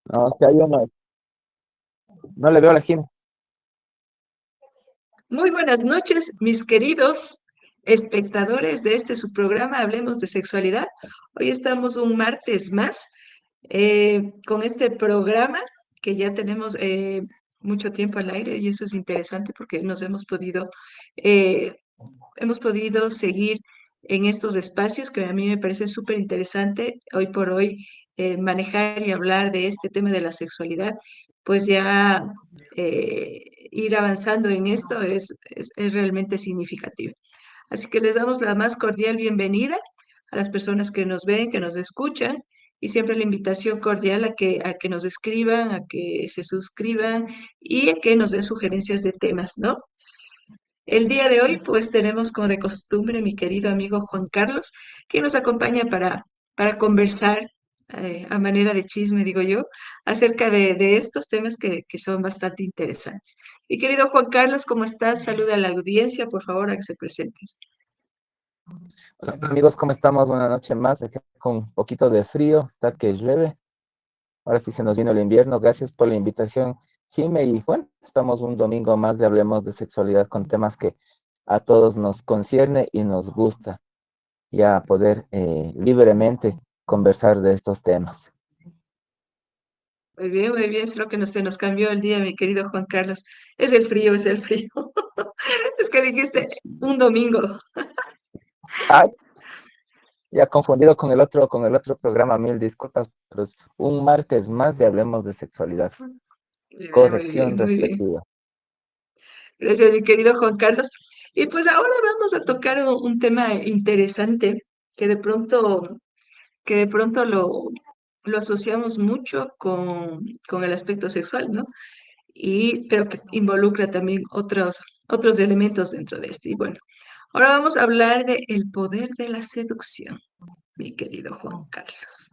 No, es que ahí yo no le veo a la Jim. Muy buenas noches, mis queridos espectadores de este su programa Hablemos de Sexualidad. Hoy estamos un martes más con este programa que ya tenemos mucho tiempo al aire y eso es interesante porque nos eh, hemos podido seguir en estos espacios que a mí me parece súper interesante hoy por hoy manejar y hablar de este tema de la sexualidad, pues ya ir avanzando en esto es realmente significativo. Así que les damos la más cordial bienvenida a las personas que nos ven, que nos escuchan y siempre la invitación cordial a que nos escriban, a que se suscriban y a que nos den sugerencias de temas, ¿no? El día de hoy, pues tenemos como de costumbre mi querido amigo Juan Carlos, que nos acompaña para conversar a manera de chisme, digo yo, acerca de estos temas que son bastante interesantes. Mi querido Juan Carlos, ¿cómo estás? Saluda a la audiencia, por favor, a que se presentes. Hola amigos, ¿cómo estamos? Buenas noches más, aquí con un poquito de frío, está que llueve. Ahora sí se nos vino el invierno. Gracias por la invitación, Jime. Y bueno, estamos un domingo más de Hablemos de Sexualidad con temas que a todos nos concierne y nos gusta, ya poder libremente conversar de estos temas. Muy bien, es lo que se nos cambió el día, mi querido Juan Carlos. Es el frío, es el frío. Es que dijiste un domingo. Ah, ya confundido con el otro programa, mil disculpas, pero es un martes más de Hablemos de Sexualidad. Muy Corrección bien, muy bien. respectiva. Gracias, mi querido Juan Carlos. Y pues ahora vamos a tocar un tema interesante que de pronto, que de pronto lo asociamos mucho con el aspecto sexual, ¿no? Pero que involucra también otros elementos dentro de este. Y bueno, ahora vamos a hablar de el poder de la seducción, mi querido Juan Carlos.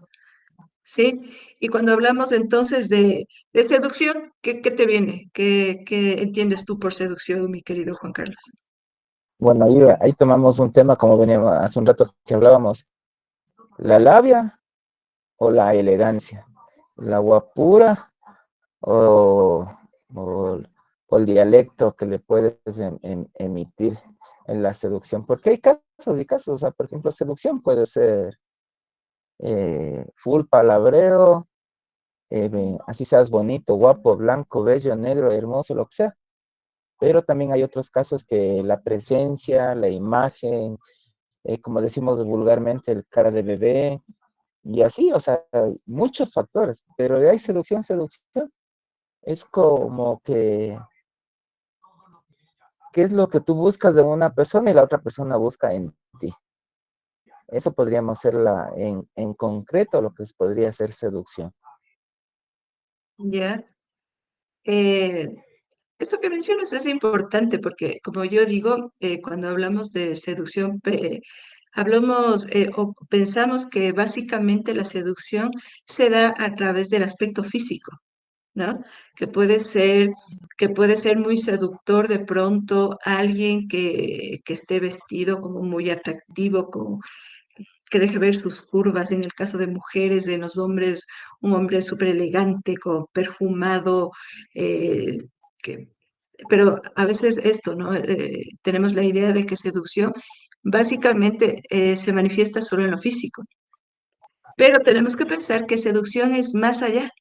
¿Sí? Y cuando hablamos entonces de seducción, ¿qué te viene? ¿Qué entiendes tú por seducción, mi querido Juan Carlos? Bueno, ahí tomamos un tema como veníamos hace un rato que hablábamos, la labia o la elegancia, la guapura o, o- o el dialecto que le puedes emitir en la seducción, porque hay casos y casos. O sea, por ejemplo, seducción puede ser full palabreo, así seas bonito, guapo, blanco, bello, negro, hermoso, lo que sea, pero también hay otros casos que la presencia, la imagen, como decimos vulgarmente, el cara de bebé, y así, o sea, muchos factores, pero hay seducción, seducción. Es como que, ¿qué es lo que tú buscas de una persona y la otra persona busca en ti? Eso podríamos ser en concreto lo que podría ser seducción. Ya. Eh, Eso que mencionas es importante porque, como yo digo, cuando hablamos de seducción, hablamos o pensamos que básicamente la seducción se da a través del aspecto físico, ¿no? Que puede ser, que puede ser muy seductor de pronto alguien que esté vestido como muy atractivo, que deje ver sus curvas, en el caso de mujeres, en los hombres, un hombre súper elegante, perfumado, eh, que, pero a veces esto, ¿no? Tenemos la idea de que seducción básicamente se manifiesta solo en lo físico, pero tenemos que pensar que seducción es más allá,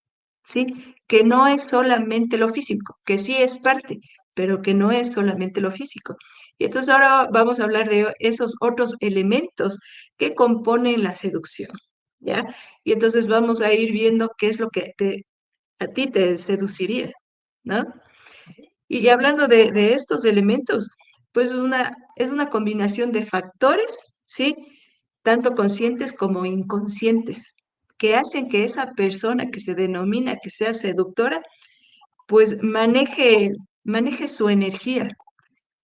¿sí? Que no es solamente lo físico, que sí es parte, pero que no es solamente lo físico. Y entonces ahora vamos a hablar de esos otros elementos que componen la seducción, ¿ya? Y entonces vamos a ir viendo qué es lo que a ti te seduciría, ¿no? Y hablando de estos elementos, pues es una combinación de factores, ¿sí? Tanto conscientes como inconscientes, que hacen que esa persona que se denomina que sea seductora, pues maneje su energía.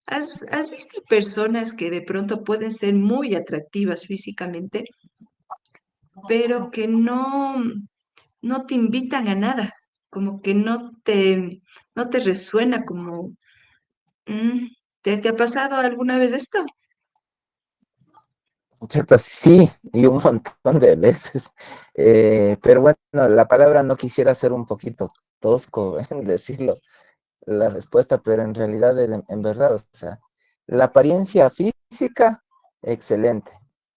¿Has visto personas que de pronto pueden ser muy atractivas físicamente, pero que no te invitan a nada? Como que no te resuena como, mm, ¿te ha pasado alguna vez esto? Cierto, sí, y un montón de veces. Pero bueno, la palabra no quisiera ser un poquito tosco en decirlo, la respuesta, pero en realidad es en verdad, o sea, la apariencia física, excelente,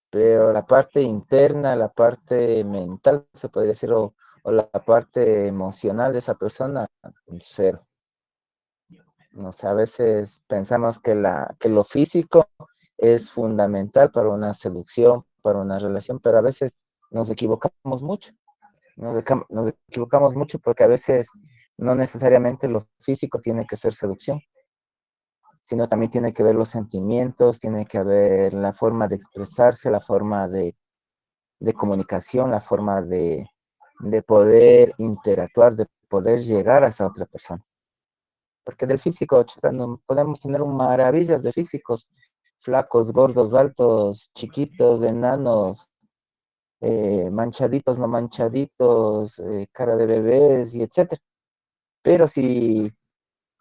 pero la parte interna, la parte mental, se podría decir, o la parte emocional de esa persona, cero. No sé, a veces pensamos que, que lo físico es fundamental para una seducción, para una relación, pero a veces nos equivocamos mucho. Nos equivocamos mucho porque a veces no necesariamente lo físico tiene que ser seducción, sino también tiene que ver los sentimientos, tiene que ver la forma de expresarse, la forma de comunicación, la forma de poder interactuar, de poder llegar a esa otra persona. Porque del físico, chuta, podemos tener maravillas de físicos, flacos, gordos, altos, chiquitos, enanos, manchaditos, no manchaditos, cara de bebés y etcétera. Pero si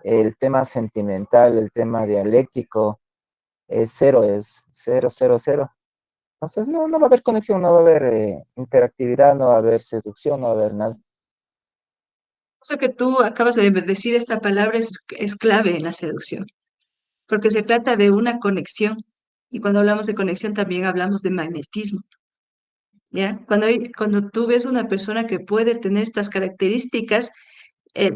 el tema sentimental, el tema dialéctico es cero, cero, cero. Entonces no va a haber conexión, no va a haber interactividad, no va a haber seducción, no va a haber nada. Eso que tú acabas de decir, esta palabra es clave en la seducción, porque se trata de una conexión. Y cuando hablamos de conexión también hablamos de magnetismo, ¿ya? Cuando tú ves una persona que puede tener estas características,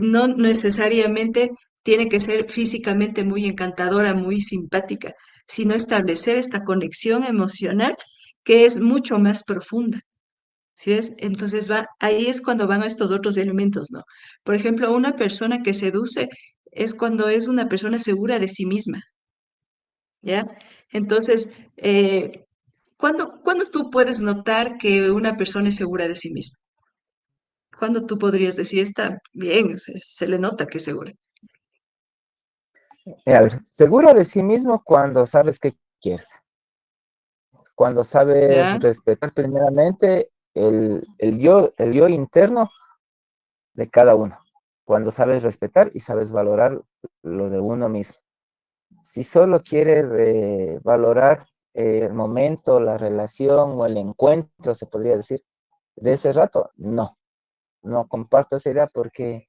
no necesariamente tiene que ser físicamente muy encantadora, muy simpática, sino establecer esta conexión emocional que es mucho más profunda. ¿Sí ves? Entonces ahí es cuando van estos otros elementos, ¿no? Por ejemplo, una persona que seduce es cuando es una persona segura de sí misma, ¿ya? Entonces, ¿cuándo tú puedes notar que una persona es segura de sí misma? ¿Cuándo tú podrías decir, está bien, se le nota que es segura? A ver, seguro de sí mismo cuando sabes qué quieres, cuando sabes ¿Ya? respetar primeramente el yo interno de cada uno, cuando sabes respetar y sabes valorar lo de uno mismo. Si solo quieres valorar el momento, la relación o el encuentro, se podría decir, de ese rato, no comparto esa idea porque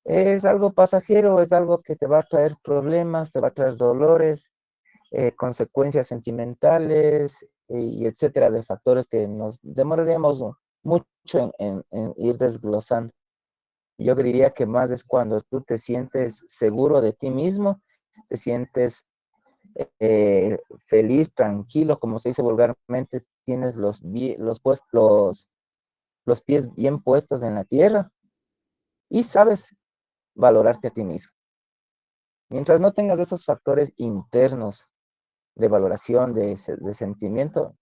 es algo pasajero, es algo que te va a traer problemas, te va a traer dolores, consecuencias sentimentales y etcétera, de factores que nos demoraríamos mucho en ir desglosando. Yo diría que más es cuando tú te sientes seguro de ti mismo, te sientes feliz, tranquilo, como se dice vulgarmente, tienes los pies bien puestos en la tierra y sabes valorarte a ti mismo. Mientras no tengas esos factores internos de valoración, de sentimiento,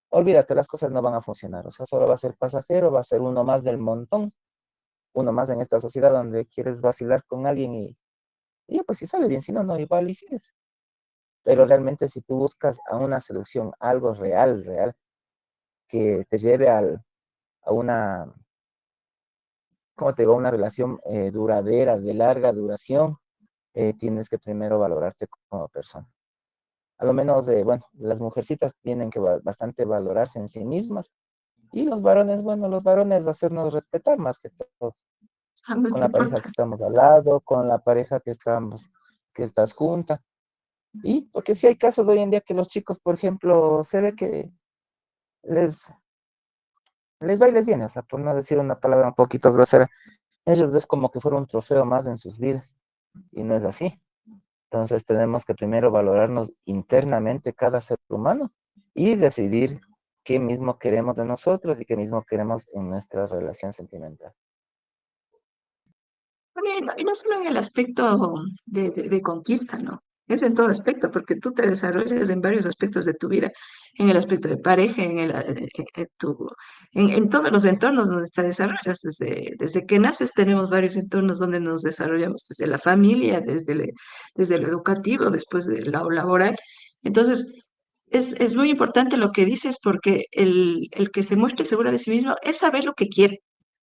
olvídate, las cosas no van a funcionar. O sea, solo va a ser pasajero, va a ser uno más del montón, uno más en esta sociedad donde quieres vacilar con alguien y pues si sale bien, si no, no, igual y sigues. Pero realmente si tú buscas a una seducción, algo real, real, que te lleve a una, ¿cómo te digo? Una relación duradera, de larga duración, tienes que primero valorarte como persona. A lo menos, bueno, las mujercitas tienen que bastante valorarse en sí mismas y los varones, bueno, los varones hacernos respetar más que todo, Ambos con no la pareja que importa. estamos al lado, con la pareja que estás junta. Y porque sí hay casos hoy en día que los chicos, por ejemplo, se ve que les, les va y les viene, o sea, por no decir una palabra un poquito grosera, ellos es como que fuera un trofeo más en sus vidas y no es así. Entonces tenemos que primero valorarnos internamente cada ser humano y decidir qué mismo queremos de nosotros y qué mismo queremos en nuestra relación sentimental. Bueno, y no solo en el aspecto de conquista, ¿no? Es en todo aspecto, porque tú te desarrollas en varios aspectos de tu vida, en el aspecto de pareja, en todos los entornos donde te desarrollas. Desde que naces tenemos varios entornos donde nos desarrollamos, desde la familia, desde lo educativo, después de lo laboral. Entonces, es muy importante lo que dices, porque el que se muestre seguro de sí mismo es saber lo que quiere.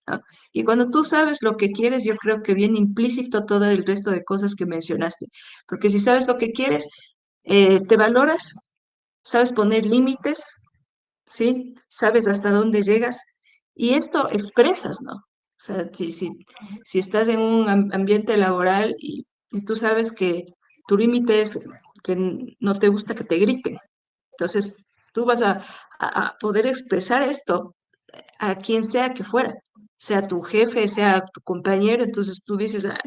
¿No? Y cuando tú sabes lo que quieres, yo creo que viene implícito todo el resto de cosas que mencionaste, porque si sabes lo que quieres, te valoras, sabes poner límites, ¿sí? Sabes hasta dónde llegas y esto expresas, ¿no? O sea, si estás en un ambiente laboral y tú sabes que tu límite es que no te gusta que te griten, entonces tú vas a poder expresar esto a quien sea que fuera, sea tu jefe, sea tu compañero, entonces tú dices, "Ah,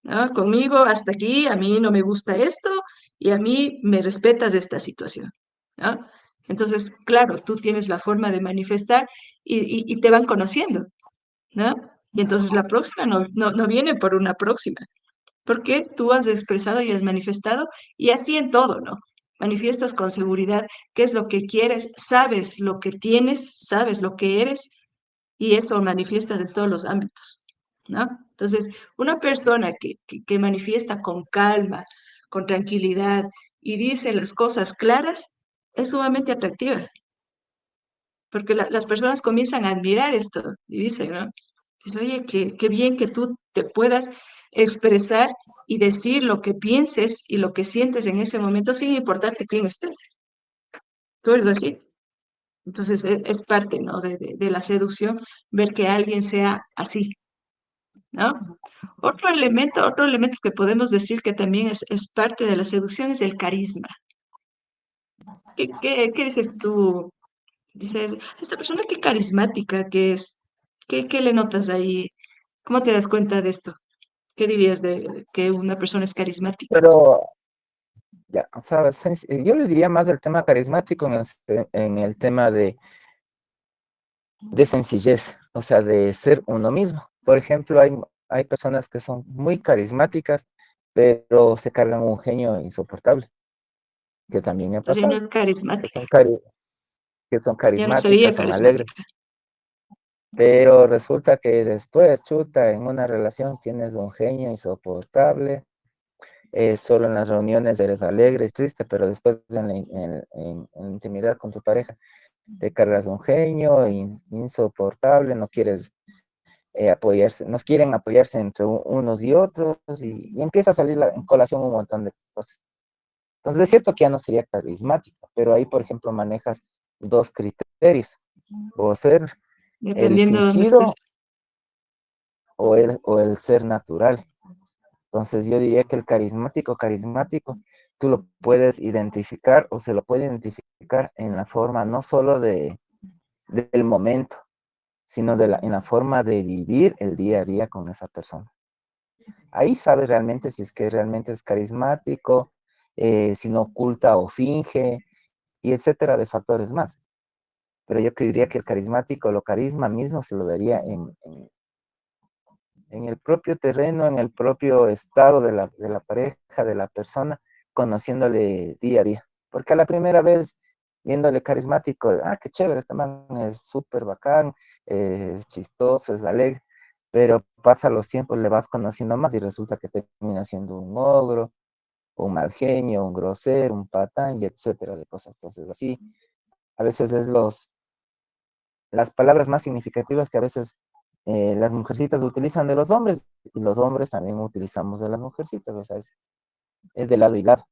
¿no? Conmigo hasta aquí, a mí no me gusta esto y a mí me respetas esta situación, ¿no? Entonces, claro, tú tienes la forma de manifestar y te van conociendo, ¿no? Y entonces la próxima no viene por una próxima, porque tú has expresado y has manifestado y así en todo, ¿no? Manifiestas con seguridad qué es lo que quieres, sabes lo que tienes, sabes lo que eres y eso manifiestas en todos los ámbitos, ¿no? Entonces, una persona que manifiesta con calma, con tranquilidad y dice las cosas claras, es sumamente atractiva, porque las personas comienzan a admirar esto y dicen, ¿no? Dice, oye, qué bien que tú te puedas expresar y decir lo que pienses y lo que sientes en ese momento, sin importarte quién esté. Tú eres así. Entonces, es parte, ¿no? De la seducción, ver que alguien sea así, ¿no? Otro elemento que podemos decir que también es parte de la seducción es el carisma. ¿Qué dices tú? Dices, esta persona qué carismática que es. ¿Qué le notas ahí? ¿Cómo te das cuenta de esto? ¿Qué dirías de que una persona es carismática? Pero, ya, o sea, yo le diría más del tema carismático en el tema de sencillez, o sea, de ser uno mismo. Por ejemplo, hay personas que son muy carismáticas, pero se cargan un genio insoportable, que también me ha Entonces, no pasado, es que carismática, son, cari- que son ya no sería carismáticas, son alegres, carismática. pero resulta que después, chuta, en una relación tienes un genio insoportable, solo en las reuniones eres alegre y triste, pero después en la intimidad con tu pareja te cargas un genio insoportable, no quieres apoyarse, nos quieren apoyarse entre unos y otros y empieza a salir en colación un montón de cosas. Entonces es cierto que ya no sería carismático, pero ahí, por ejemplo, manejas dos criterios, o ser el Dependiendo de dónde estés. fingido o el ser natural. Entonces yo diría que el carismático, tú lo puedes identificar o se lo puede identificar en la forma no solo del momento, sino en la forma de vivir el día a día con esa persona. Ahí sabes realmente si es que realmente es carismático, si no oculta o finge, y etcétera de factores más. Pero yo creería que el carismático, lo carisma mismo se lo daría en el propio terreno, en el propio estado de la pareja, de la persona, conociéndole día a día. Porque a la primera vez, viéndole carismático, qué chévere, este man es súper bacán, es chistoso, es alegre, pero pasa los tiempos, le vas conociendo más y resulta que termina siendo un ogro, un mal genio, un grosero, un patán, y etcétera de cosas. Entonces, así, a veces es las palabras más significativas que a veces las mujercitas utilizan de los hombres y los hombres también utilizamos de las mujercitas, o sea, es de lado y lado.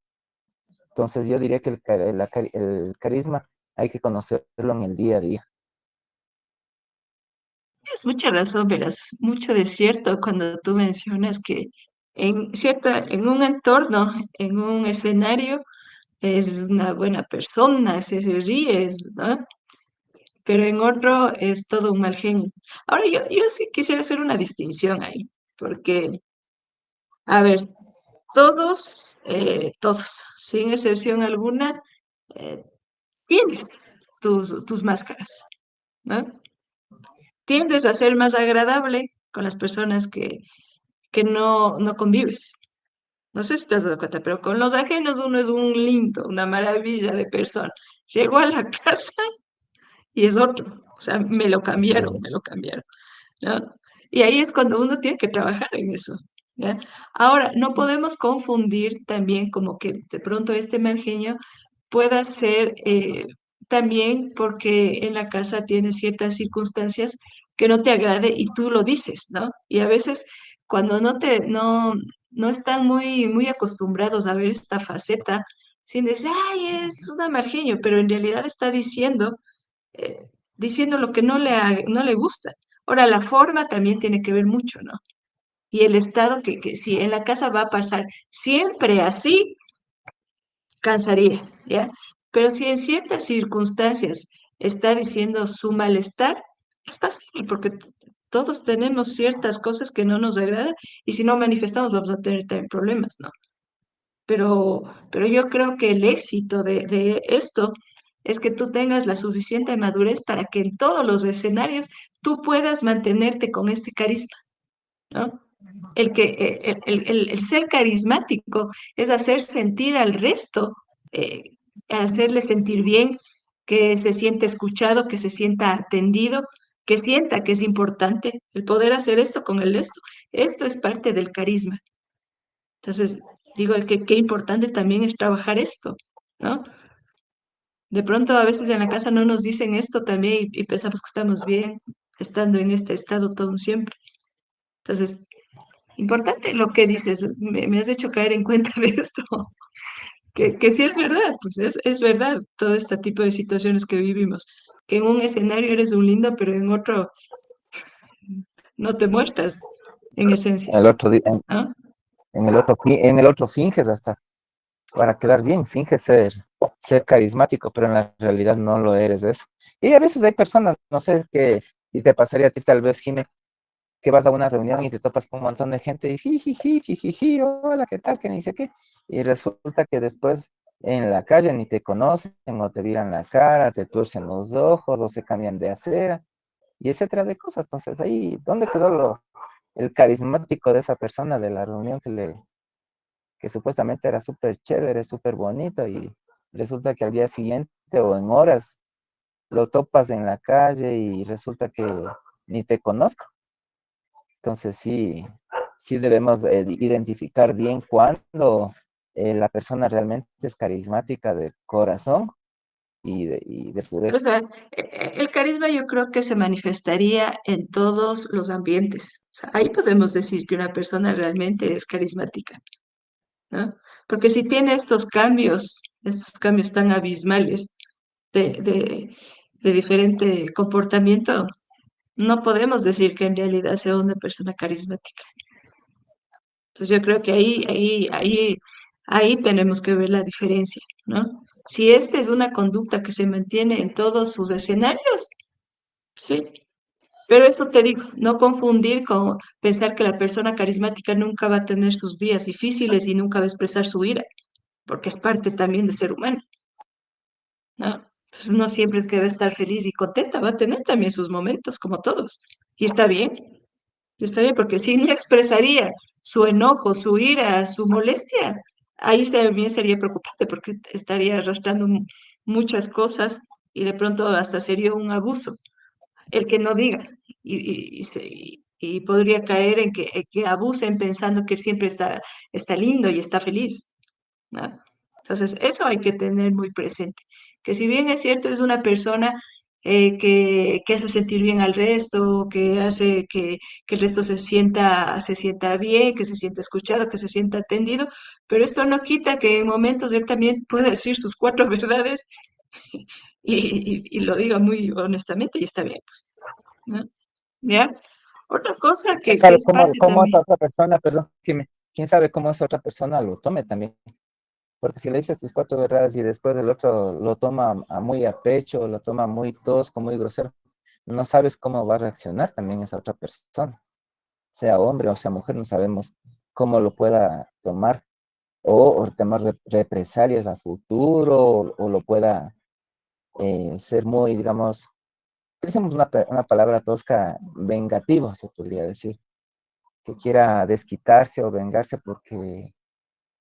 Entonces yo diría que el carisma hay que conocerlo en el día a día. Es mucha razón, verás, mucho de cierto cuando tú mencionas que en un entorno, en un escenario, es una buena persona, se ríe, ¿no? Pero en otro es todo un mal genio. Ahora, yo sí quisiera hacer una distinción ahí, porque, a ver, todos, sin excepción alguna, eh, tienes tus máscaras, ¿no? Tiendes a ser más agradable con las personas que no convives. No sé si te has dado cuenta, pero con los ajenos uno es un lindo, una maravilla de persona. Llego a la casa y es otro. O sea, Sí. me lo cambiaron, ¿no? Y ahí es cuando uno tiene que trabajar en eso, ¿ya? Ahora, no podemos confundir también como que de pronto este mal genio pueda ser también porque en la casa tienes ciertas circunstancias que no te agrade y tú lo dices, ¿no? Y a veces cuando no están muy acostumbrados a ver esta faceta, sin decir, ay, es una margenio, pero en realidad está eh, diciendo lo que no le gusta. Ahora, la forma también tiene que ver mucho, ¿no? Y el estado que si en la casa va a pasar siempre así, cansaría, ¿ya? Pero si en ciertas circunstancias está diciendo su malestar, es fácil, porque todos tenemos ciertas cosas que no nos agradan y si no manifestamos vamos a tener también problemas, ¿no? Pero yo creo que el éxito de esto es que tú tengas la suficiente madurez para que en todos los escenarios tú puedas mantenerte con este carisma, ¿no? El ser carismático es hacer sentir al resto, eh, hacerle sentir bien, que se sienta escuchado, que se sienta atendido, que sienta que es importante. El poder hacer esto con el esto es parte del carisma. Entonces, digo que qué importante también es trabajar esto, ¿no? De pronto a veces en la casa no nos dicen esto también y pensamos que estamos bien estando en este estado todo un siempre. Entonces, importante lo que dices, me has hecho caer en cuenta de esto, que sí es verdad, pues es verdad todo este tipo de situaciones que vivimos, que en un escenario eres un lindo, pero en otro no te muestras en esencia, El otro día, ¿no? en el otro finges hasta para quedar bien, finges ser carismático, pero en la realidad no lo eres eso. Y a veces hay personas, no sé qué, y te pasaría a ti tal vez, Jimé, que vas a una reunión y te topas con un montón de gente y jiji, jiji, hola, ¿qué tal? Que ni sé qué. Y resulta que después en la calle ni te conocen, o te miran la cara, te tuercen los ojos, o se cambian de acera, y etcétera de cosas. Entonces ahí, ¿dónde quedó el carismático de esa persona de la reunión que supuestamente era súper chévere, súper bonito, y resulta que al día siguiente o en horas lo topas en la calle y resulta que ni te conozco? Entonces sí debemos identificar bien cuándo la persona realmente es carismática de corazón y de O pureza. sea, el carisma yo creo que se manifestaría en todos los ambientes. O sea, ahí podemos decir que una persona realmente es carismática, ¿no? Porque si tiene estos cambios tan abismales de, de, de diferente comportamiento, no podemos decir que en realidad sea una persona carismática. Entonces yo creo que ahí tenemos que ver la diferencia, ¿no? Si esta es una conducta que se mantiene en todos sus escenarios, sí. Pero eso te digo, no confundir con pensar que la persona carismática nunca va a tener sus días difíciles y nunca va a expresar su ira, porque es parte también de ser humano, ¿no? Entonces no siempre es que va a estar feliz y contenta, va a tener también sus momentos, como todos. Y está bien, porque si no expresaría su enojo, su ira, su molestia, ahí también sería preocupante, porque estaría arrastrando muchas cosas y de pronto hasta sería un abuso el que no diga y podría caer en que abusen pensando que él siempre está lindo y está feliz, ¿no? Entonces, eso hay que tener muy presente, que si bien es cierto, es una persona que hace sentir bien al resto, que hace que el resto se sienta bien, que se sienta escuchado, que se sienta atendido, pero esto no quita que en momentos él también pueda decir sus cuatro verdades y lo diga muy honestamente y está bien, pues, ¿no? ¿Ya? Otra cosa ¿Quién que sabe es parte cómo también, esa otra persona, perdón, quién sabe cómo esa otra persona lo tome también? Porque si le dices tus cuatro verdades y después el otro lo toma muy a pecho, lo toma muy tosco, muy grosero, no sabes cómo va a reaccionar también esa otra persona, sea hombre o sea mujer, no sabemos cómo lo pueda tomar o tomar represalias a futuro o lo pueda ser muy, digamos, decimos una palabra tosca, vengativo, se podría decir, que quiera desquitarse o vengarse porque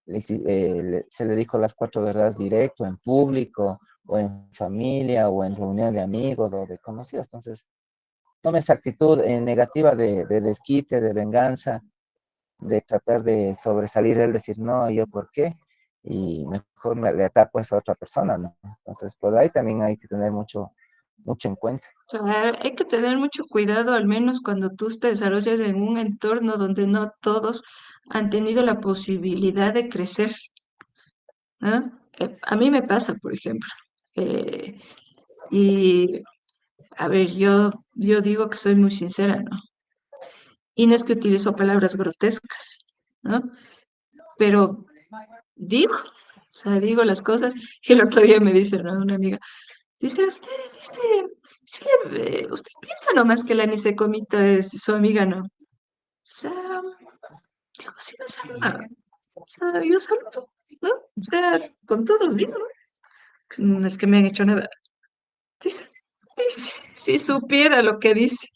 se le dijo las cuatro verdades directo, en público, o en familia, o en reunión de amigos, o de conocidos. Entonces, tome esa actitud negativa de desquite, de venganza, de tratar de sobresalir, él decir, no, yo por qué, y mejor le ataco a esa otra persona, ¿no? Entonces, por ahí también hay que tener mucho en cuenta. o sea, hay que tener mucho cuidado, al menos cuando tú te desarrollas en un entorno donde no todos han tenido la posibilidad de crecer, ¿no? A mí me pasa, por ejemplo, eh, y a ver, yo digo que soy muy sincera, ¿no? Y no es que utilizo palabras grotescas, ¿no? Pero digo, o sea, digo las cosas. Y el otro día me dice, ¿no? Una amiga, dice, dice, sí, usted piensa nomás que la Nicecomita es su amiga, ¿no? O sea, digo, sí me saluda. O sea, yo saludo, ¿no? O sea, con todos bien, ¿no? No es que me han hecho nada. Dice, dice, si supiera lo que dice.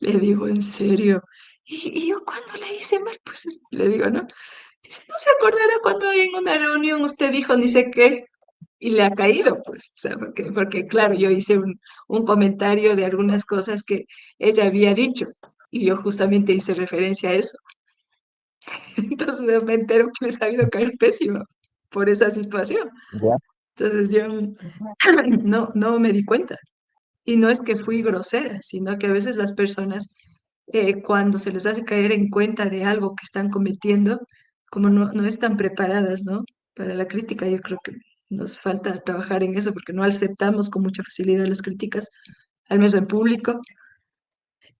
Le digo, ¿en serio? Y yo cuando le hice mal, pues le digo, ¿no? Dice, no se acordará cuando en una reunión usted dijo ni sé qué y le ha caído, pues, o sea, porque claro, yo hice un comentario de algunas cosas que ella había dicho y yo justamente hice referencia a eso. Entonces me entero que les ha ido caer pésimo por esa situación. Ya. Entonces yo no me di cuenta. Y no es que fui grosera, sino que a veces las personas, cuando se les hace caer en cuenta de algo que están cometiendo, como no están preparadas, ¿no? Para la crítica, yo creo que nos falta trabajar en eso porque no aceptamos con mucha facilidad las críticas, al menos en público.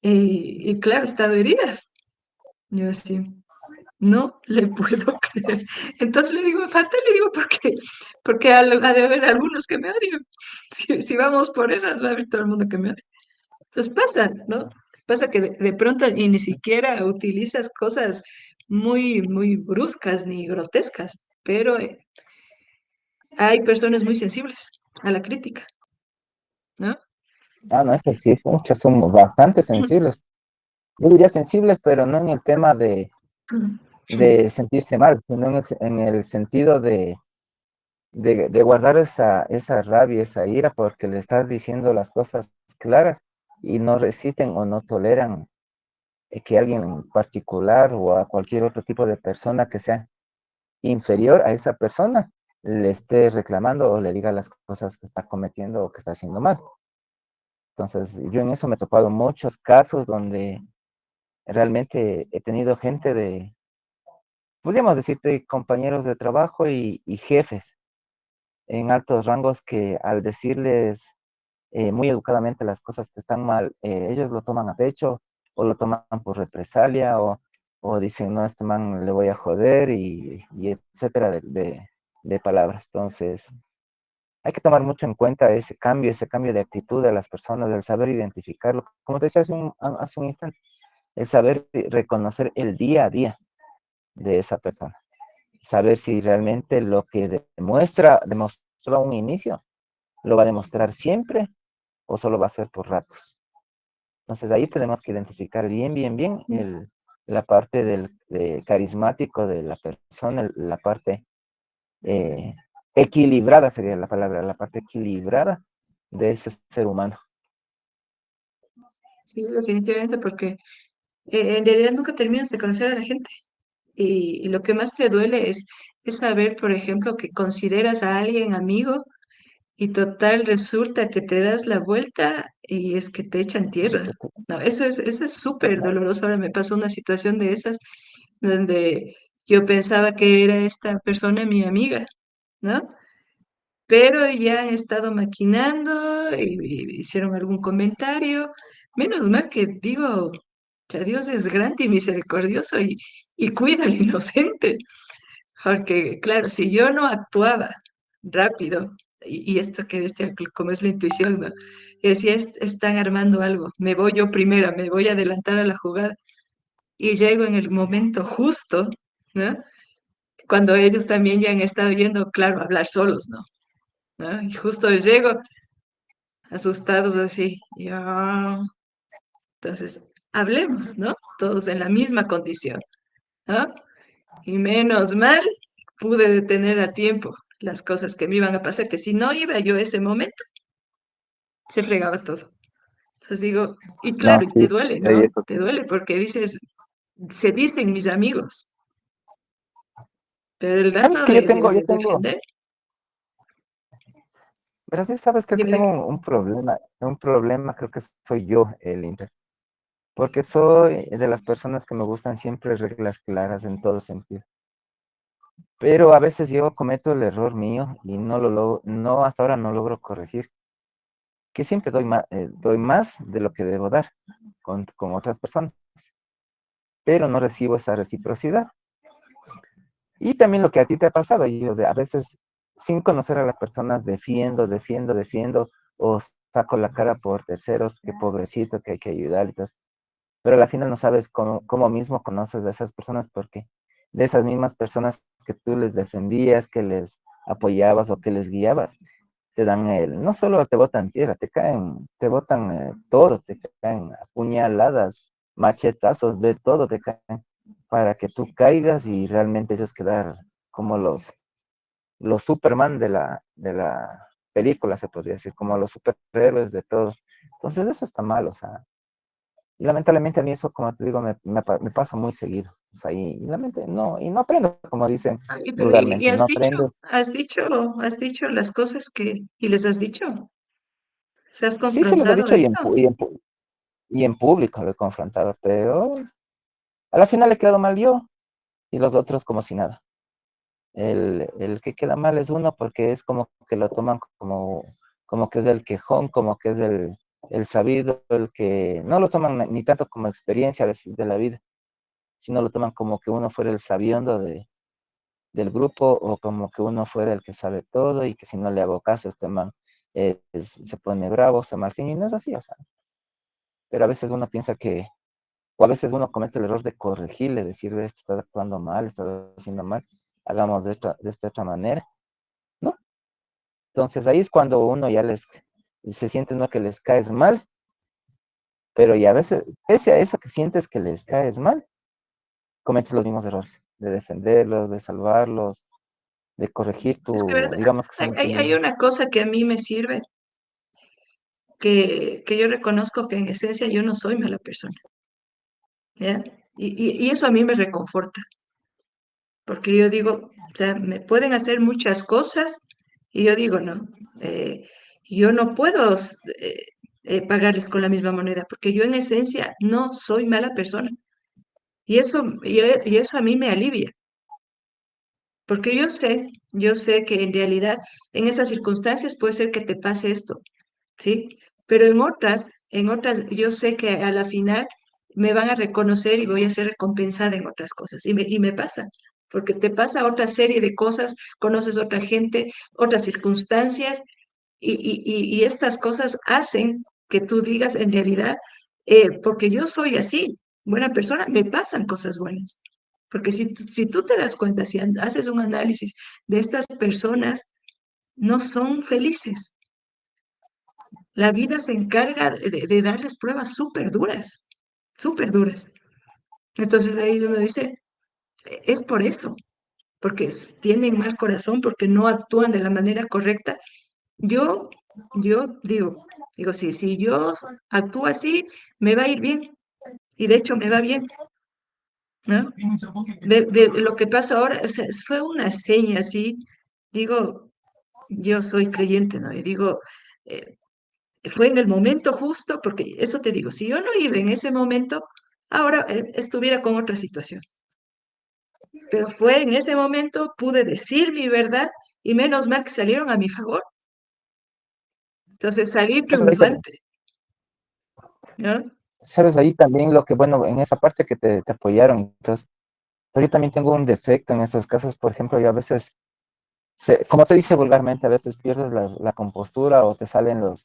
Y claro, he estado herida. Yo así, no le puedo creer. Entonces le digo, fatal, le digo, porque ha de haber algunos que me odian. Si vamos por esas, va a haber todo el mundo que me odia. Entonces pasa, ¿no? Pasa que de pronto y ni siquiera utilizas cosas muy bruscas ni grotescas, pero hay personas muy sensibles a la crítica, ¿no? Ah, no, eso sí, muchos somos bastante sensibles. Yo diría sensibles, pero no en el tema de sentirse mal, sino en el sentido de guardar esa rabia, esa ira, porque le estás diciendo las cosas claras y no resisten o no toleran que alguien en particular o a cualquier otro tipo de persona que sea inferior a esa persona le esté reclamando o le diga las cosas que está cometiendo o que está haciendo mal. Entonces, yo en eso me he topado muchos casos donde realmente he tenido gente podríamos decirte, compañeros de trabajo y jefes en altos rangos que al decirles muy educadamente las cosas que están mal, ellos lo toman a pecho o lo toman por represalia o dicen, no, a este man le voy a joder y etcétera de palabras. Entonces, hay que tomar mucho en cuenta ese cambio de actitud de las personas, del saber identificarlo. Como te decía hace un instante, el saber reconocer el día a día de esa persona. Saber si realmente lo que demostró a un inicio, lo va a demostrar siempre o solo va a ser por ratos. Entonces ahí tenemos que identificar bien la parte carismático de la persona, la parte eh, equilibrada sería la palabra, la parte equilibrada de ese ser humano. Sí, definitivamente, porque en realidad nunca terminas de conocer a la gente. Y lo que más te duele es saber, por ejemplo, que consideras a alguien amigo y total resulta que te das la vuelta y es que te echan tierra. No, eso es súper doloroso. Ahora me pasó una situación de esas donde yo pensaba que era esta persona mi amiga, ¿no? Pero ya han estado maquinando y hicieron algún comentario. Menos mal que digo, o sea, Dios es grande y misericordioso y cuida al inocente. Porque, claro, si yo no actuaba rápido, y esto que bestia, como es la intuición, ¿no? Y decía, están armando algo, me voy yo primero, me voy a adelantar a la jugada, y llego en el momento justo, ¿no? Cuando ellos también ya han estado yendo, claro, a hablar solos, ¿no? ¿No? Y justo llego, asustados así, y entonces, hablemos, ¿no? Todos en la misma condición, ¿no? Y menos mal pude detener a tiempo las cosas que me iban a pasar, que si no iba yo ese momento, se fregaba todo. Entonces digo, y No, claro, y te sí, duele, ahí ¿no? eso Te sí. duele porque dices, se dicen mis amigos, pero el ¿Sabes dato que yo de tengo, defender, Brasil, sabes, creo que dime, tengo dime. un problema, creo que soy yo el Inter, porque soy de las personas que me gustan siempre reglas claras en todo sentido. pero a veces yo cometo el error mío y no, hasta ahora no logro corregir, que siempre doy más de lo que debo dar con otras personas, pero no recibo esa reciprocidad. Y también lo que a ti te ha pasado, a veces sin conocer a las personas defiendo, o saco la cara por terceros, que pobrecito, que hay que ayudar y todo. Pero al final no sabes cómo mismo conoces a esas personas, porque de esas mismas personas que tú les defendías, que les apoyabas o que les guiabas, te dan no solo te botan tierra, te botan todo, te caen apuñaladas, machetazos, de todo te caen, para que tú caigas y realmente ellos quedar como los Superman de la película, se podría decir, como los superhéroes de todo. Entonces eso está mal, o sea, y lamentablemente a mí eso, como te digo, me pasa muy seguido. O sea, y no aprendo, como dicen Ay, pero y vulgarmente, no aprendo. has dicho las cosas y les has dicho. ¿Se has Sí, se los he confrontado dicho esto? y en público lo he confrontado, pero a la final he quedado mal yo y los otros como si nada. El que queda mal es uno porque es como que lo toman como que es el quejón, como que es el sabido, el que no lo toman ni tanto como experiencia a veces de la vida, sino lo toman como que uno fuera el sabiondo del grupo o como que uno fuera el que sabe todo y que si no le hago caso, este man se pone bravo, se margina y no es así, o sea, pero a veces uno piensa o a veces uno comete el error de corregirle, decirle, esto estás actuando mal, estás haciendo mal, hagamos de esta otra manera, ¿no? Entonces ahí es cuando uno se siente uno que les caes mal, pero y a veces, pese a eso que sientes que les caes mal, cometes los mismos errores, de defenderlos, de salvarlos, de corregir Es que, verás, digamos que hay, son tu hay- hay mismo. una cosa que a mí me sirve, que yo reconozco que en esencia yo no soy mala persona, ¿ya? Y eso a mí me reconforta, porque yo digo, o sea, me pueden hacer muchas cosas y yo digo, no, eh, yo no puedo pagarles con la misma moneda, porque yo en esencia no soy mala persona. Y eso a mí me alivia, porque yo sé que en realidad en esas circunstancias puede ser que te pase esto, ¿sí? Pero en otras, yo sé que a la final me van a reconocer y voy a ser recompensada en otras cosas. Y me pasa, porque te pasa otra serie de cosas, conoces otra gente, otras circunstancias, y estas cosas hacen que tú digas en realidad, porque yo soy así, buena persona, me pasan cosas buenas. Porque si tú te das cuenta, si haces un análisis de estas personas, no son felices. La vida se encarga de darles pruebas súper duras, súper duras. Entonces ahí uno dice, es por eso, porque tienen mal corazón, porque no actúan de la manera correcta. Yo, yo digo, sí, si yo actúo así, me va a ir bien. Y de hecho me va bien, ¿no? De lo que pasa ahora, o sea, fue una seña así. Digo, yo soy creyente, ¿no? Y digo, eh, fue en el momento justo, porque eso te digo, si yo no iba en ese momento, ahora estuviera con otra situación. Pero fue en ese momento, pude decir mi verdad y menos mal que salieron a mi favor. Entonces salí ¿Sabes ahí, triunfante, ¿no? sabes ahí también lo que, bueno, en esa parte que te apoyaron, entonces, pero yo también tengo un defecto en estos casos, por ejemplo, yo a veces, como se dice vulgarmente, a veces pierdes la compostura o te salen los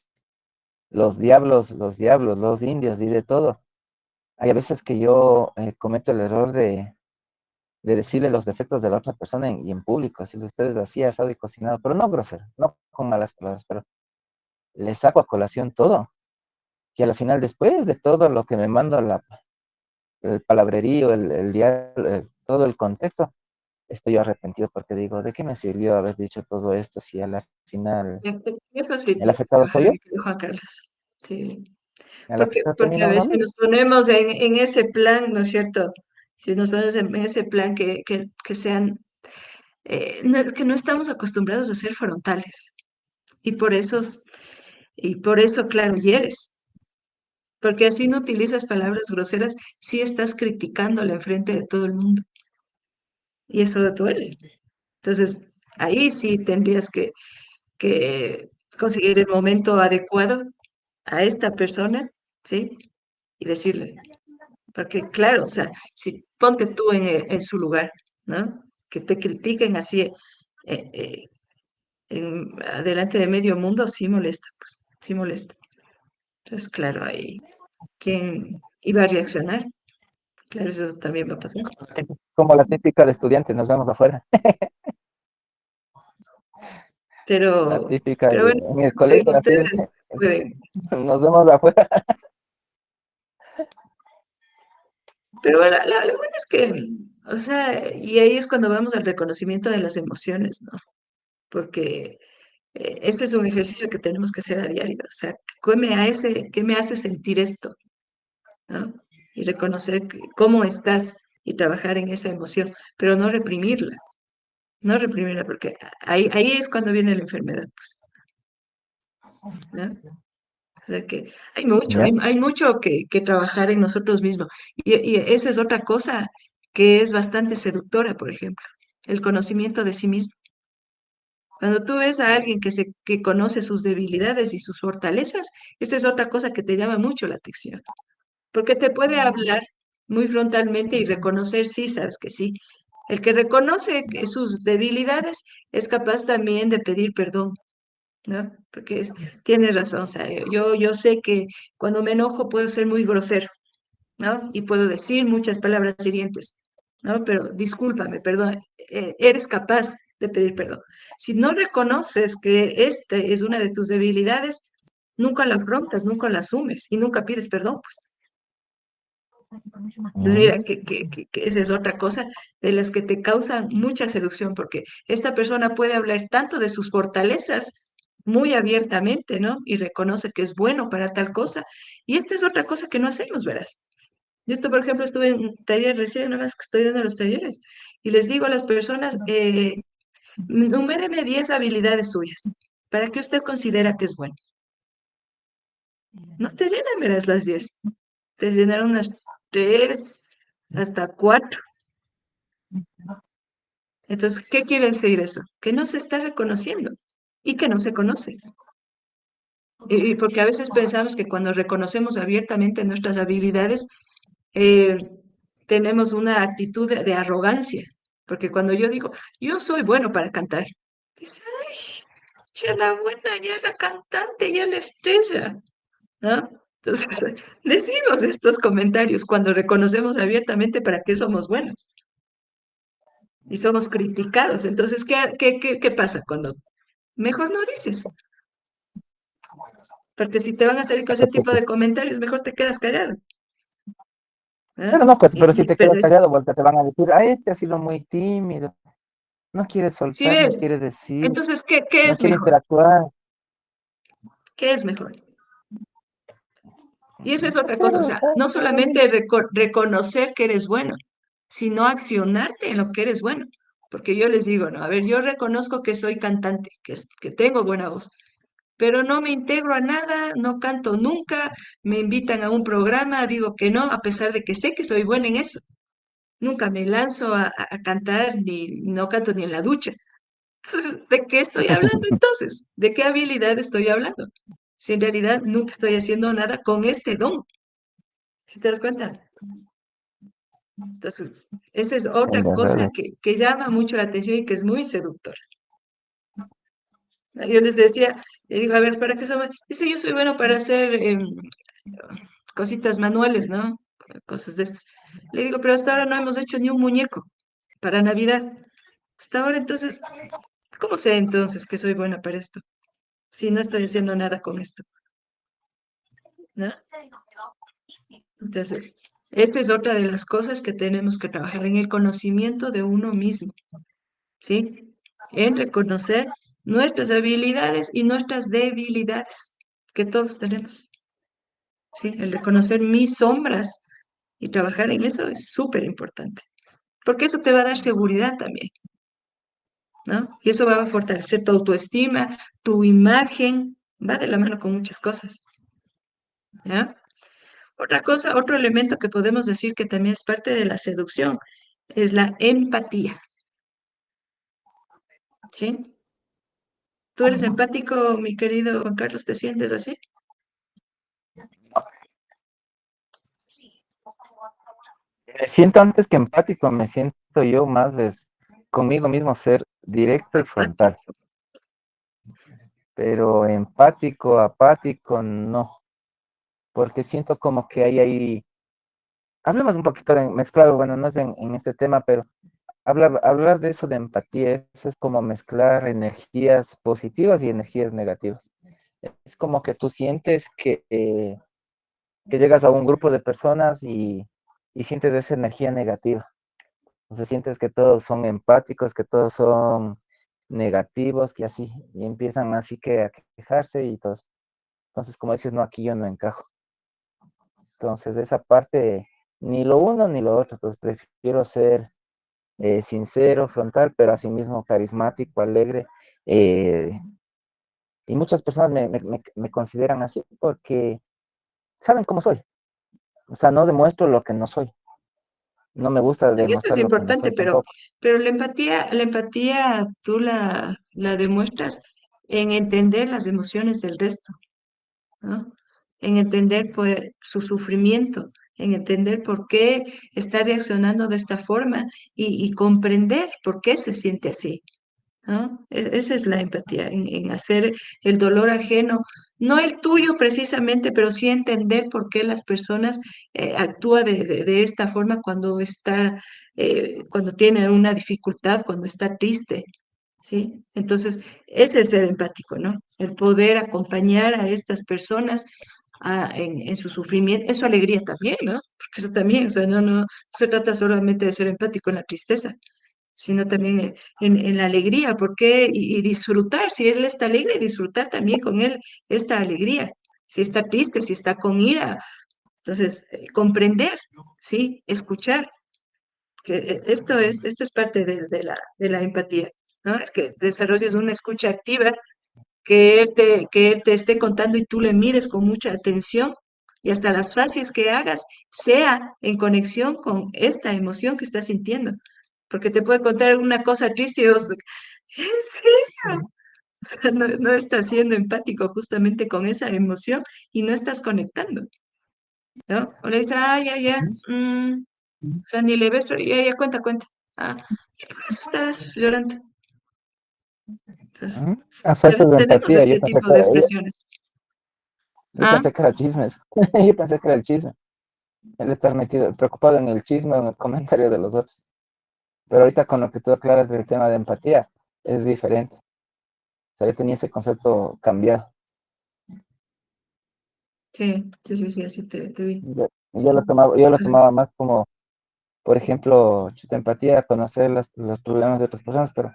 indios y de todo. Hay a veces que yo cometo el error de decirle los defectos de la otra persona y en público, decirle ustedes así, asado y cocinado, pero no grosero, no con malas palabras, pero le saco a colación todo. Y al final, después de todo lo que me mando, el palabrerío, todo el contexto, estoy arrepentido porque digo, ¿de qué me sirvió haber dicho todo esto si a la final Eso sí el te afectado soy yo? Juan Carlos. Sí. El Porque, afectado porque termina a ver, uno si mismo. nos ponemos en ese plan, ¿no es cierto? Si nos ponemos en ese plan que sean, no, es que no estamos acostumbrados a ser frontales. Y por eso, claro, hieres. Porque así no utilizas palabras groseras, sí estás criticándola enfrente de todo el mundo. Y eso duele. Entonces, ahí sí tendrías que conseguir el momento adecuado a esta persona, ¿sí? Y decirle, porque claro, o sea, si ponte tú en su lugar, ¿no? Que te critiquen así adelante de medio mundo, sí molesta, pues, sí molesta. Entonces, claro, ahí, ¿quién iba a reaccionar? Claro, eso también va a pasar. Como la típica de estudiante, nos vemos afuera. La Pero, típica pero bueno, en el colegio, así, ustedes pueden. nos vemos afuera. Pero lo bueno es que, o sea, y ahí es cuando vamos al reconocimiento de las emociones, ¿no? Porque ese es un ejercicio que tenemos que hacer a diario. O sea, qué me hace sentir esto? ¿No? Y reconocer cómo estás y trabajar en esa emoción, pero no reprimirla, no reprimirla, porque ahí es cuando viene la enfermedad, pues, ¿no? O sea que ¿Ya? hay mucho que trabajar en nosotros mismos. Y esa es otra cosa que es bastante seductora, por ejemplo, el conocimiento de sí mismo. Cuando tú ves a alguien que conoce sus debilidades y sus fortalezas, esa es otra cosa que te llama mucho la atención, porque te puede hablar muy frontalmente y reconocer, sí, sabes que sí. El que reconoce sus debilidades es capaz también de pedir perdón, ¿no? Porque tienes razón, o sea, yo sé que cuando me enojo puedo ser muy grosero, ¿no? Y puedo decir muchas palabras hirientes, ¿no? Pero discúlpame, perdón, eres capaz de pedir perdón. Si no reconoces que este es una de tus debilidades, nunca la afrontas, nunca la asumes y nunca pides perdón, pues. Entonces, Mm, mira, que esa es otra cosa de las que te causan mucha seducción, porque esta persona puede hablar tanto de sus fortalezas muy abiertamente, ¿no? Y reconoce que es bueno para tal cosa. Y esta es otra cosa que no hacemos, verás. Yo esto, por ejemplo, estuve en un taller recién, nada más que estoy dando los talleres, y les digo a las personas, numéreme 10 habilidades suyas. ¿Para qué usted considera que es bueno? No te llenan, verás, las 10. Te llenaron unas 3 hasta 4. Entonces, ¿qué quiere decir eso? Que no se está reconociendo y que no se conoce. Y porque a veces pensamos que cuando reconocemos abiertamente nuestras habilidades, eh, tenemos una actitud de arrogancia. Porque cuando yo digo, yo soy bueno para cantar, dice, ay, ya la buena, ya la cantante, ya la estrella, ¿no? Entonces, decimos estos comentarios cuando reconocemos abiertamente para qué somos buenos y somos criticados. Entonces, ¿qué pasa cuando mejor no dices? Porque si te van a hacer con ese tipo de comentarios, mejor te quedas callado. ¿Ah? Pero no, pues, pero si te Pero quedas callado, vuelta, te van a decir, este ha sido muy tímido, no quiere si soltar, no ves, quiere decir, entonces, ¿qué no es quiere mejor? interactuar. ¿Qué es mejor? Y eso es otra Hacer, cosa, o sea, no solamente reconocer que eres bueno, sino accionarte en lo que eres bueno. Porque yo les digo, no, a ver, yo reconozco que soy cantante, que tengo buena voz, pero no me integro a nada, no canto nunca, me invitan a un programa, digo que no, a pesar de que sé que soy buena en eso. Nunca me lanzo a cantar, ni no canto ni en la ducha. Entonces, ¿de qué estoy hablando entonces? ¿De qué habilidad estoy hablando? Si en realidad nunca estoy haciendo nada con este don, ¿si te das cuenta? Entonces, esa es en otra cosa verdad, que llama mucho la atención y que es muy seductora. Yo les decía, le digo, a ver, ¿para qué somos? Dice, yo soy bueno para hacer cositas manuales, ¿no? Cosas de estas. Le digo, pero hasta ahora no hemos hecho ni un muñeco para Navidad. Hasta ahora, entonces, ¿cómo sé entonces que soy buena para esto? Si no estoy haciendo nada con esto, ¿no? Entonces, esta es otra de las cosas que tenemos que trabajar en el conocimiento de uno mismo, ¿sí? En reconocer nuestras habilidades y nuestras debilidades que todos tenemos, ¿sí? El reconocer mis sombras y trabajar en eso es súper importante, porque eso te va a dar seguridad también, ¿no? Y eso va a fortalecer tu autoestima, tu imagen, va de la mano con muchas cosas, ¿ya? Otra cosa, otro elemento que podemos decir que también es parte de la seducción es la empatía. ¿sí? ¿Tú eres empático, mi querido Juan Carlos? ¿Te sientes así? Me siento antes que empático, me siento yo más conmigo mismo ser directo y frontal, Apático. pero empático, apático, no, porque siento como que hay, hablemos un poquito de mezclado, bueno, no es en este tema, pero hablar de eso de empatía, eso es como mezclar energías positivas y energías negativas. Es como que tú sientes que llegas a un grupo de personas y sientes esa energía negativa. Entonces sientes que todos son empáticos, que todos son negativos, que así, y empiezan así que a quejarse y todo. Entonces, como dices, no, aquí yo no encajo. Entonces, esa parte, ni lo uno ni lo otro. Entonces, prefiero ser sincero, frontal, pero asimismo carismático, alegre. eh, y muchas personas me consideran así porque saben cómo soy. O sea, no demuestro lo que no soy. No me gusta Y eso es demostrar lo que no importante, soy tampoco. pero la empatía tú la demuestras en entender las emociones del resto, ¿no? En entender pues, su sufrimiento, en entender por qué está reaccionando de esta forma y comprender por qué se siente así. ¿No? Esa es la empatía, en hacer el dolor ajeno, no el tuyo precisamente, pero sí entender por qué las personas actúan de esta forma cuando está, cuando tiene una dificultad, cuando está triste, ¿sí? Entonces, ese es ser empático, ¿no? El poder acompañar a estas personas en su sufrimiento, en su alegría también, ¿no? Porque eso también, o sea, no se trata solamente de ser empático en la tristeza, sino también en la alegría, porque y disfrutar, si él está alegre, disfrutar también con él esta alegría, si está triste, si está con ira, entonces comprender, sí, escuchar, que esto es parte de la empatía, ¿no? El que desarrolles una escucha activa, que él te esté contando y tú le mires con mucha atención y hasta las frases que hagas sea en conexión con esta emoción que estás sintiendo. Porque te puede contar una cosa triste y vos, ¿en serio? O sea, no estás siendo empático justamente con esa emoción y no estás conectando, ¿no? O le dices, ah, ya, ya, o sea, ni le ves, pero ya, ya, cuenta, cuenta. Ah, y por eso estás llorando. Entonces, Ujú. O sea, a esto es veces de tenemos empatía. este tipo de expresiones. Yo Ah, pensé que era chismes. Yo pensé que era el chisme. El estar metido, preocupado en el chisme o en el comentario de los otros. Pero ahorita con lo que tú aclaras del tema de empatía, es diferente. O sea, yo tenía ese concepto cambiado. sí, sí, sí, sí, así te vi. Yo yo lo Entonces, tomaba más como, por ejemplo, chuta empatía, conocer los problemas de otras personas, pero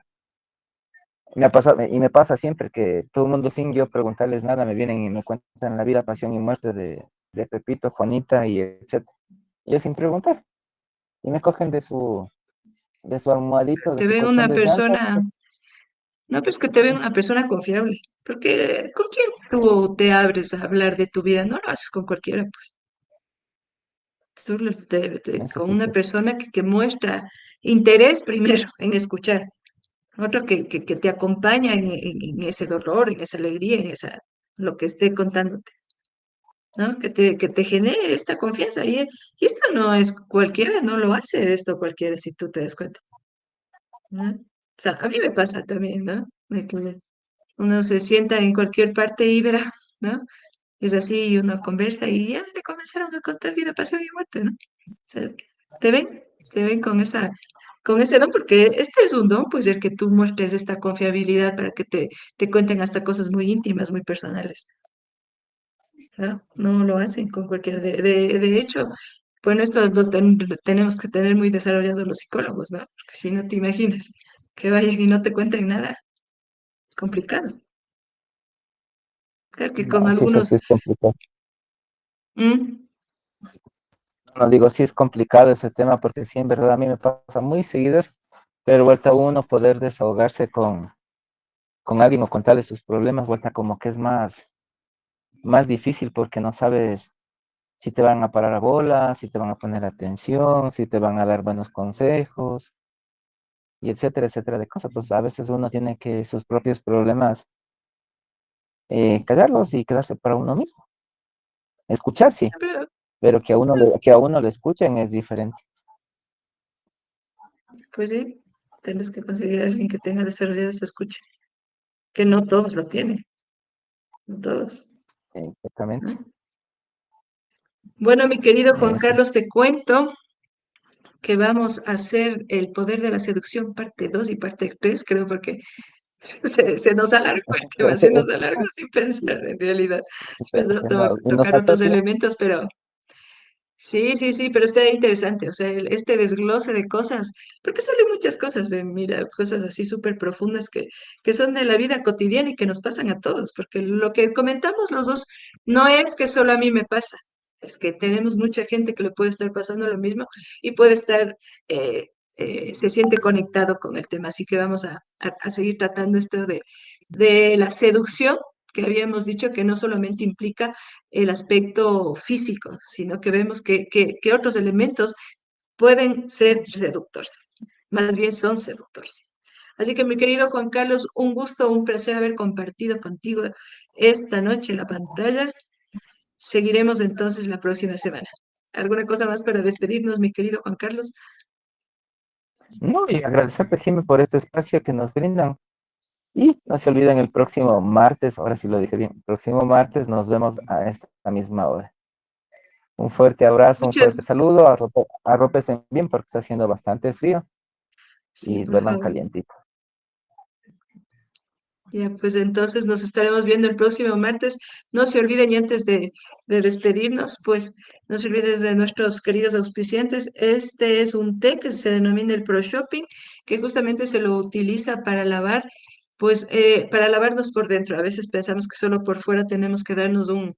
me ha pasado, y me pasa siempre que todo el mundo sin yo preguntarles nada, me vienen y me cuentan la vida, pasión y muerte de Pepito, Juanita y etcétera. Y yo sin preguntar. Y me cogen de su almohadito, de te su ven colchón una de llanto. persona, no, pues que te ven una persona confiable. Porque ¿con quién tú te abres a hablar de tu vida? No lo haces con cualquiera, pues. Eso Con sí, una sí. persona que muestra interés primero en escuchar, otro que te acompaña en ese dolor, en esa alegría, en esa, lo que esté contándote, ¿no? Que te genere esta confianza. Y esto no es cualquiera, no lo hace esto cualquiera si tú te das cuenta, ¿no? O sea, a mí me pasa también, ¿no? De que uno se sienta en cualquier parte y verá, ¿no? Es así, y uno conversa y ya le comenzaron a contar vida, pasión y muerte, ¿no? O sea, te ven, te ven con ese don, porque este es un don, pues el que tú muestres esta confiabilidad para que te cuenten hasta cosas muy íntimas, muy personales, ¿no? No lo hacen con cualquiera. De hecho, bueno, esto tenemos que tener muy desarrollados los psicólogos, ¿no? Porque si no te imaginas que vayan y no te cuenten nada, complicado. Claro que con No, sí, eso algunos, sí es complicado. mm, No digo, sí es complicado ese tema porque sí, en verdad a mí me pasa muy seguido eso, pero vuelta uno poder desahogarse con alguien o contarle sus problemas, vuelta como que es más difícil porque no sabes si te van a parar a bola, si te van a poner atención, si te van a dar buenos consejos. y etcétera de cosas. Pues a veces uno tiene que sus propios problemas callarlos y quedarse para uno mismo. Escuchar sí, Pero, pero que a uno le escuchen es diferente. pues sí, tienes que conseguir a alguien que tenga desarrollado esa escucha, que no todos lo tienen, no todos, Exactamente. ¿no? Bueno, mi querido Juan Eso. Carlos, te cuento que vamos a hacer El poder de la seducción parte 2 y parte 3, creo, porque se nos alargó el tema, se nos alargó sin pensar en realidad. Pensaba Y nos tocar faltó otros tiempo. elementos, pero sí, sí, sí, pero está interesante, o sea, este desglose de cosas, porque salen muchas cosas, ven, mira, cosas así súper profundas que son de la vida cotidiana y que nos pasan a todos, porque lo que comentamos los dos no es que solo a mí me pasa, es que tenemos mucha gente que le puede estar pasando lo mismo y puede estar, se siente conectado con el tema, así que vamos a seguir tratando esto de la seducción, que habíamos dicho que no solamente implica el aspecto físico, sino que vemos que otros elementos pueden ser seductores, más bien son seductores. Así que mi querido Juan Carlos, un gusto, un placer haber compartido contigo esta noche la pantalla. Seguiremos entonces la próxima semana. ¿Alguna cosa más para despedirnos, mi querido Juan Carlos? No, y agradecerte, Jimmy, por este espacio que nos brindan. Y no se olviden el próximo martes, ahora sí lo dije bien, el próximo martes nos vemos a esta misma hora. Un fuerte abrazo, un fuerte Muchas, saludo, arrópense bien porque está haciendo bastante frío sí, y por duerman favor. calientito. Ya, pues entonces nos estaremos viendo el próximo martes. No se olviden y antes de despedirnos, pues no se olviden de nuestros queridos auspiciantes. Este es un té que se denomina el Pro Shopping, que justamente se lo utiliza para lavar, pues para lavarnos por dentro. A veces pensamos que solo por fuera tenemos que darnos un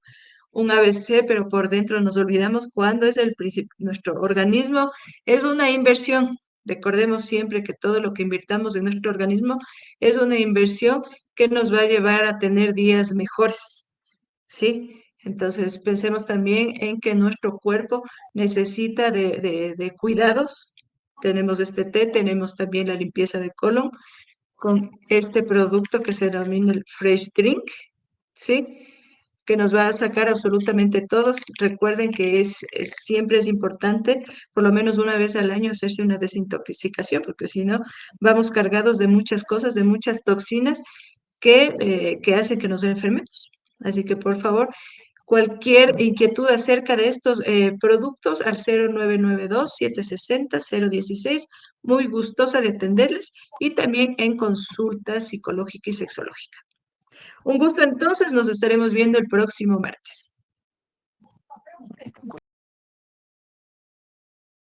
ABC, pero por dentro nos olvidamos cuándo es el principio. Nuestro organismo es una inversión. Recordemos siempre que todo lo que invirtamos en nuestro organismo es una inversión que nos va a llevar a tener días mejores, ¿sí? Entonces pensemos también en que nuestro cuerpo necesita de cuidados. Tenemos este té, tenemos también la limpieza de colon con este producto que se denomina el Fresh Drink, ¿sí? Que nos va a sacar absolutamente todos. Recuerden que siempre es importante, por lo menos una vez al año, hacerse una desintoxicación, porque si no, vamos cargados de muchas cosas, de muchas toxinas que hacen que nos enfermemos. Así que, por favor, cualquier inquietud acerca de estos productos al 0992-760-016, muy gustosa de atenderles y también en consulta psicológica y sexológica. Un gusto entonces, nos estaremos viendo el próximo martes.